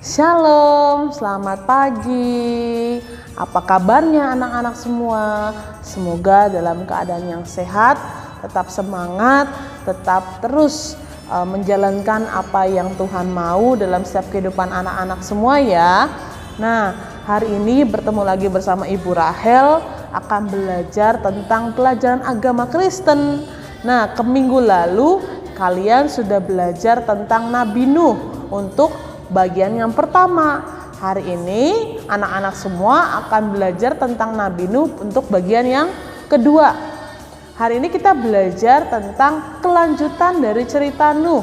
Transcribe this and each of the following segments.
Shalom, selamat pagi. Apa kabarnya anak-anak semua? Semoga dalam keadaan yang sehat, tetap semangat, tetap terus menjalankan apa yang Tuhan mau dalam setiap kehidupan anak-anak semua ya. Nah, hari ini bertemu lagi bersama Ibu Rahel akan belajar tentang pelajaran agama Kristen. Nah, ke minggu lalu kalian sudah belajar tentang Nabi Nuh untuk bagian yang pertama. Hari ini anak-anak semua akan belajar tentang Nabi Nuh untuk bagian yang kedua. Hari ini kita belajar tentang kelanjutan dari cerita Nuh.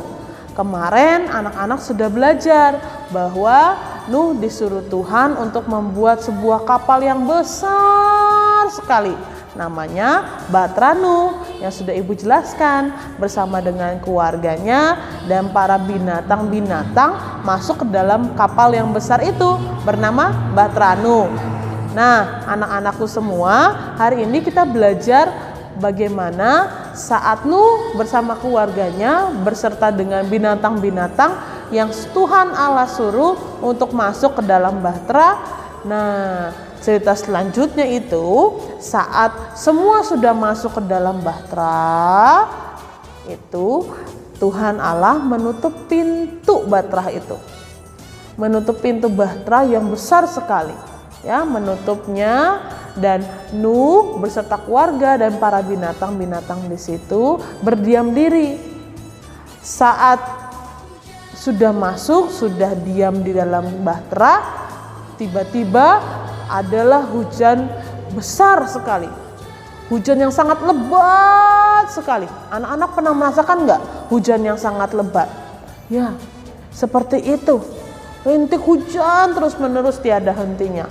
Kemarin anak-anak sudah belajar bahwa Nuh disuruh Tuhan untuk membuat sebuah kapal yang besar sekali. Namanya Bahtera Nuh yang sudah Ibu jelaskan, bersama dengan keluarganya dan para binatang-binatang masuk ke dalam kapal yang besar itu bernama Bahtera Nuh. Nah, anak-anakku semua, hari ini kita belajar bagaimana saat Nuh bersama keluarganya berserta dengan binatang-binatang yang Tuhan Allah suruh untuk masuk ke dalam Bahtera. Nah, cerita selanjutnya itu saat semua sudah masuk ke dalam Bahtera, itu Tuhan Allah menutup pintu Bahtera itu. Menutup pintu Bahtera yang besar sekali. Ya, menutupnya, dan Nuh beserta keluarga dan para binatang-binatang di situ berdiam diri. Saat sudah masuk, sudah diam di dalam Bahtera, tiba-tiba adalah hujan besar sekali. Hujan yang sangat lebat sekali. Anak-anak pernah merasakan nggak hujan yang sangat lebat? Ya, seperti itu. Rintik hujan terus-menerus tiada hentinya.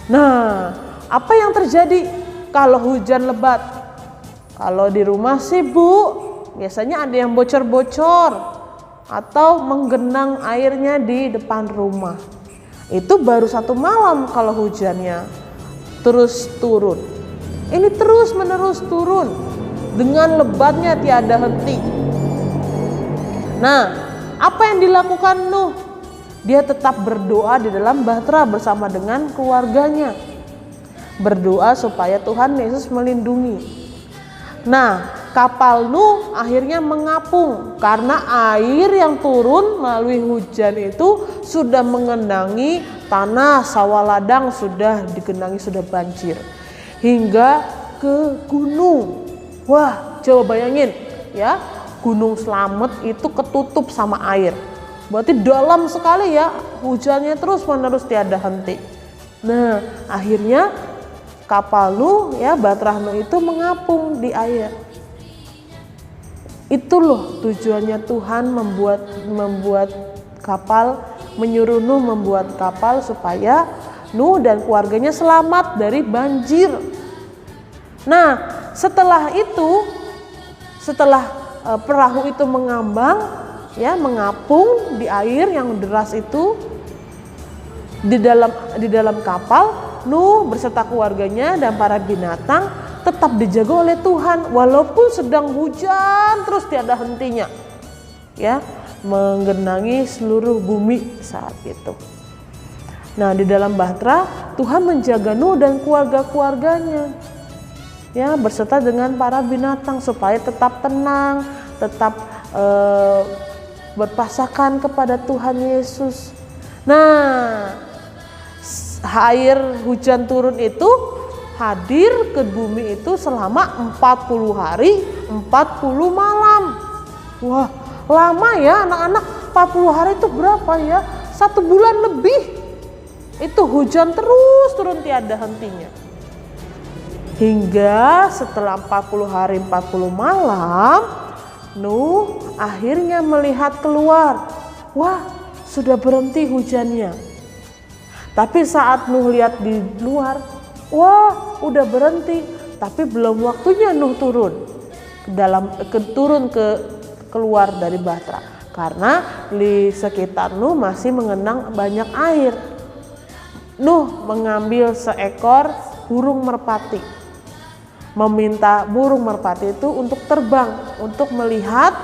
Nah, apa yang terjadi kalau hujan lebat? Kalau di rumah sih Bu, biasanya ada yang bocor-bocor atau menggenang airnya di depan rumah. Itu baru satu malam kalau hujannya terus turun. Ini terus menerus turun dengan lebatnya tiada henti. Nah, apa yang dilakukan Nuh? Dia tetap berdoa di dalam Bahtera bersama dengan keluarganya. Berdoa supaya Tuhan Yesus melindungi. Nah, kapal Nuh akhirnya mengapung karena air yang turun melalui hujan itu sudah mengenangi tanah, sawah ladang sudah digenangi, sudah banjir hingga ke gunung. Wah, coba bayangin ya, Gunung Slamet itu ketutup sama air. Berarti dalam sekali ya, hujannya terus menerus tiada henti. Nah, akhirnya kapal Nuh ya, Bahtera Nuh itu mengapung di air. Itu loh tujuannya Tuhan membuat kapal, menyuruh Nuh membuat kapal supaya Nuh dan keluarganya selamat dari banjir. Nah, setelah itu, setelah perahu itu mengambang ya, mengapung di air yang deras itu, di dalam kapal Nuh beserta keluarganya dan para binatang tetap dijaga oleh Tuhan walaupun sedang hujan terus tiada hentinya ya, menggenangi seluruh bumi saat itu. Nah, di dalam Bahtera Tuhan menjaga Nuh dan keluarga-keluarganya ya, berserta dengan para binatang supaya tetap tenang, tetap berpasakan kepada Tuhan Yesus. Nah, air hujan turun itu hadir ke bumi itu selama 40 hari 40 malam. Wah, lama ya anak-anak. 40 hari itu berapa ya? 1 bulan lebih. Itu hujan terus turun tiada hentinya. Hingga setelah 40 hari 40 malam, Nuh akhirnya melihat keluar. Wah, sudah berhenti hujannya. Tapi saat Nuh lihat di luar, wah, udah berhenti. Tapi belum waktunya Nuh turun keluar dari Bahtera. Karena di sekitar Nuh masih mengenang banyak air. Nuh mengambil seekor burung merpati. Meminta burung merpati itu untuk terbang, untuk melihat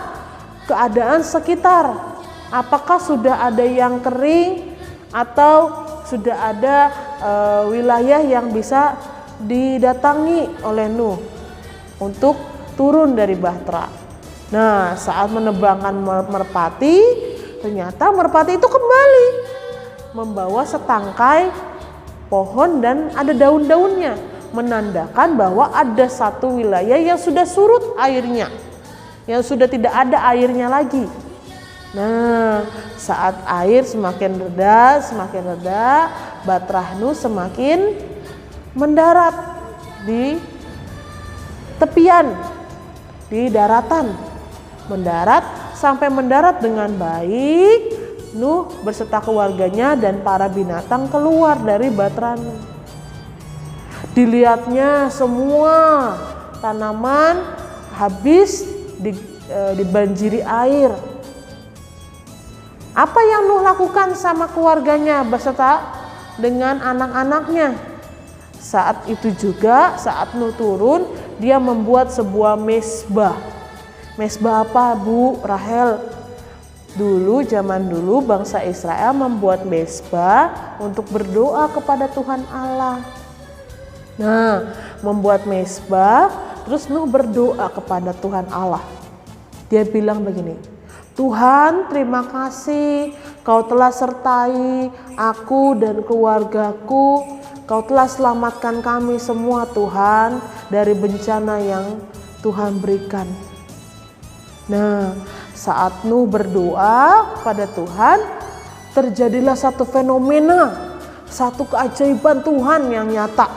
keadaan sekitar. Apakah sudah ada yang kering atau sudah ada wilayah yang bisa didatangi oleh Nuh untuk turun dari bahtera. Nah, saat menebangkan merpati, ternyata merpati itu kembali membawa setangkai pohon dan ada daun-daunnya, menandakan bahwa ada satu wilayah yang sudah surut airnya, yang sudah tidak ada airnya lagi. Nah, saat air semakin reda, bahtera Nuh semakin mendarat di tepian, di daratan. Sampai mendarat dengan baik, Nuh beserta keluarganya dan para binatang keluar dari bahtera Nuh. Dilihatnya semua tanaman habis dibanjiri air. Apa yang Nuh lakukan sama keluarganya beserta dengan anak-anaknya? Saat itu juga, saat Nuh turun, dia membuat sebuah mezbah. Mezbah apa, Bu Rahel? Zaman dulu bangsa Israel membuat mezbah untuk berdoa kepada Tuhan Allah. Nah, membuat mezbah, terus Nuh berdoa kepada Tuhan Allah. Dia bilang begini, Tuhan, terima kasih Kau telah sertai aku dan keluargaku. Kau telah selamatkan kami semua Tuhan dari bencana yang Tuhan berikan. Nah, saat Nuh berdoa kepada Tuhan, terjadilah satu fenomena, satu keajaiban Tuhan yang nyata.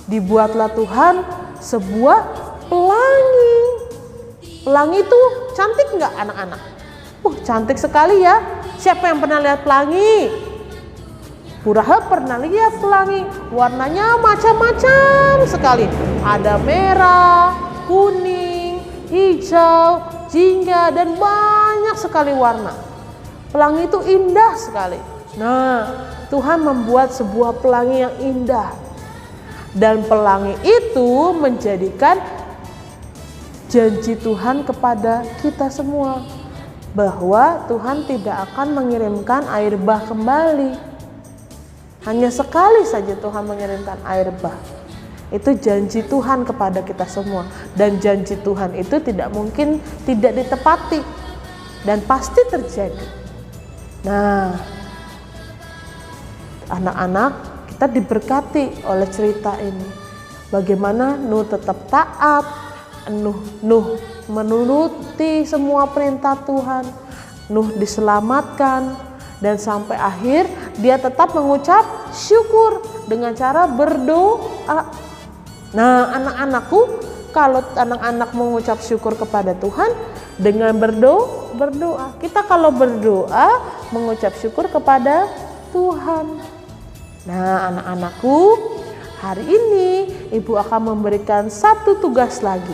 Dibuatlah Tuhan sebuah pelangi. Pelangi itu cantik nggak anak-anak? Cantik sekali ya. Siapa yang pernah lihat pelangi? Bu Rahel pernah lihat pelangi. Warnanya macam-macam sekali. Ada merah, kuning, hijau, jingga, dan banyak sekali warna. Pelangi itu indah sekali. Nah, Tuhan membuat sebuah pelangi yang indah. Dan pelangi itu menjadikan janji Tuhan kepada kita semua, bahwa Tuhan tidak akan mengirimkan air bah kembali. Hanya sekali saja Tuhan mengirimkan air bah. Itu janji Tuhan kepada kita semua. Dan janji Tuhan itu tidak mungkin tidak ditepati. Dan pasti terjadi. Nah, anak-anak, kita diberkati oleh cerita ini. Bagaimana Nuh tetap taat, Nuh menuruti semua perintah Tuhan, Nuh diselamatkan, dan sampai akhir dia tetap mengucap syukur dengan cara berdoa. Nah, anak-anakku, kalau anak-anak mengucap syukur kepada Tuhan dengan berdoa. Kita kalau berdoa mengucap syukur kepada Tuhan. Nah, anak-anakku, hari ini Ibu akan memberikan satu tugas lagi.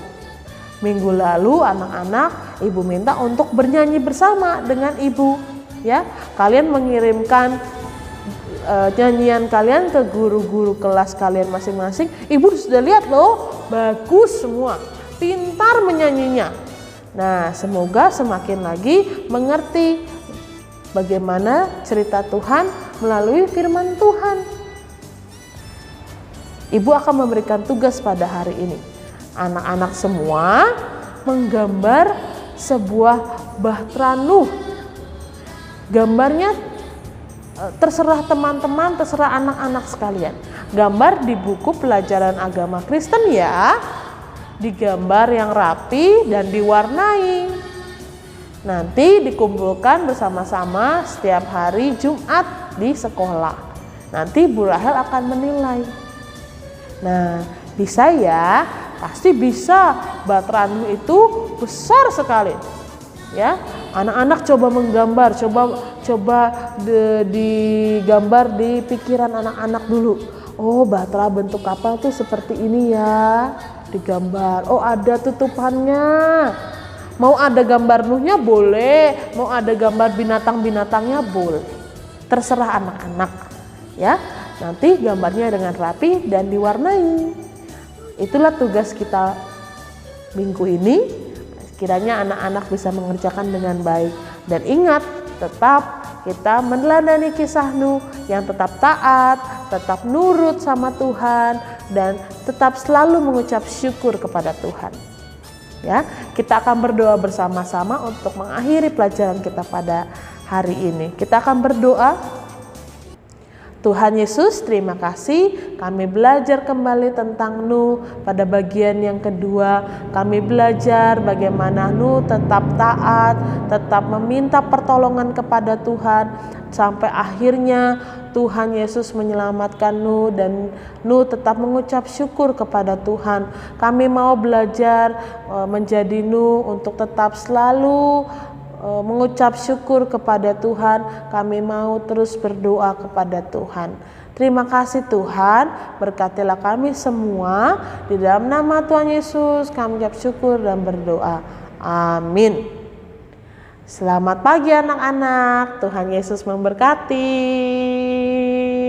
Minggu lalu anak-anak Ibu minta untuk bernyanyi bersama dengan Ibu, ya. Kalian mengirimkan nyanyian kalian ke guru-guru kelas kalian masing-masing. Ibu sudah lihat loh, bagus semua, pintar menyanyinya. Nah, semoga semakin lagi mengerti bagaimana cerita Tuhan melalui firman Tuhan. Ibu akan memberikan tugas pada hari ini. Anak-anak semua menggambar sebuah bahtera Nuh. Gambarnya terserah teman-teman, terserah anak-anak sekalian. Gambar di buku pelajaran agama Kristen ya. Digambar yang rapi dan diwarnai. Nanti dikumpulkan bersama-sama setiap hari Jumat di sekolah. Nanti Bu Rahel akan menilai. Nah, bisa ya, pasti bisa. Bahtera Nuh itu besar sekali. Ya, anak-anak coba menggambar, coba digambar di pikiran anak-anak dulu. Oh, bahtera bentuk kapal tuh seperti ini ya, digambar. Oh, ada tutupannya. Mau ada gambar Nuhnya boleh, mau ada gambar binatang-binatangnya boleh. Terserah anak-anak, ya. Nanti gambarnya dengan rapi dan diwarnai. Itulah tugas kita minggu ini. Kiranya anak-anak bisa mengerjakan dengan baik. Dan ingat, tetap kita meneladani kisah Nuh yang tetap taat, tetap nurut sama Tuhan, dan tetap selalu mengucap syukur kepada Tuhan. Ya, kita akan berdoa bersama-sama untuk mengakhiri pelajaran kita pada hari ini. Kita akan berdoa. Tuhan Yesus, terima kasih kami belajar kembali tentang Nuh pada bagian yang kedua. Kami belajar bagaimana Nuh tetap taat, tetap meminta pertolongan kepada Tuhan, sampai akhirnya Tuhan Yesus menyelamatkan Nuh dan Nuh tetap mengucap syukur kepada Tuhan. Kami mau belajar menjadi Nuh untuk tetap selalu mengucap syukur kepada Tuhan. Kami mau terus berdoa kepada Tuhan. Terima kasih Tuhan, berkatilah kami semua. Di dalam nama Tuhan Yesus kami ucap syukur dan berdoa. Amin. Selamat pagi anak-anak, Tuhan Yesus memberkati.